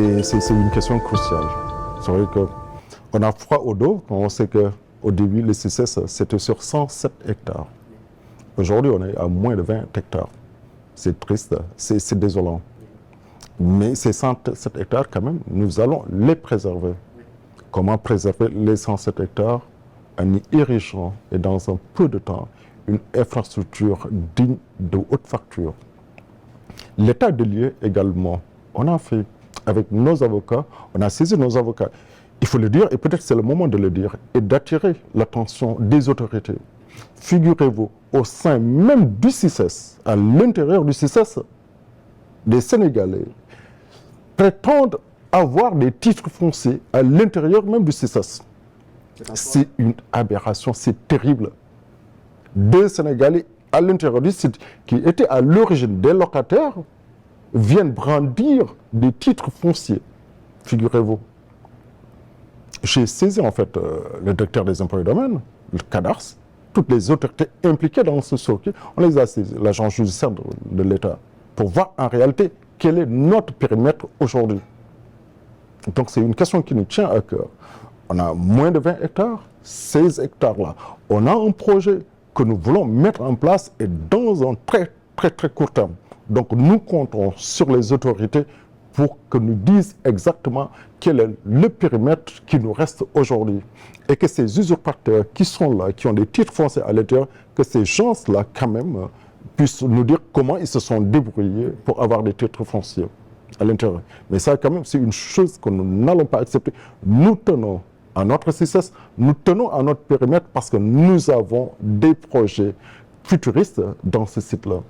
Et c'est une question cruciale. C'est vrai qu'on a froid au dos quand on sait qu'au début, le CCS, c'était sur 107 hectares. Aujourd'hui, on est à moins de 20 hectares. C'est triste, c'est désolant. Mais ces 107 hectares, quand même, nous allons les préserver. Comment préserver les 107 hectares? En y érigeant, et dans un peu de temps, une infrastructure digne de haute facture. L'état de lieu également, on a fait avec nos avocats, on a saisi nos avocats. Il faut le dire, et peut-être c'est le moment de le dire, et d'attirer l'attention des autorités. Figurez-vous, au sein même du CICES, à l'intérieur du CICES, des Sénégalais prétendent avoir des titres fonciers à l'intérieur même du CICES. C'est une aberration, c'est terrible. Des Sénégalais à l'intérieur du site qui étaient à l'origine des locataires viennent brandir des titres fonciers. Figurez-vous. J'ai saisi en fait le directeur des impôts et domaines, le CADARS, toutes les autorités impliquées dans ce circuit, on les a saisis, l'agent judiciaire de l'État, pour voir en réalité quel est notre périmètre aujourd'hui. Donc c'est une question qui nous tient à cœur. On a moins de 20 hectares, 16 hectares là. On a un projet que nous voulons mettre en place et dans un très court terme. Donc nous comptons sur les autorités pour que nous disent exactement quel est le périmètre qui nous reste aujourd'hui. Et que ces usurpateurs qui sont là, qui ont des titres fonciers à l'intérieur, que ces gens-là quand même puissent nous dire comment ils se sont débrouillés pour avoir des titres fonciers à l'intérieur. Mais ça quand même c'est une chose que nous n'allons pas accepter. Nous tenons à notre CICES, nous tenons à notre périmètre parce que nous avons des projets futuristes dans ce site-là.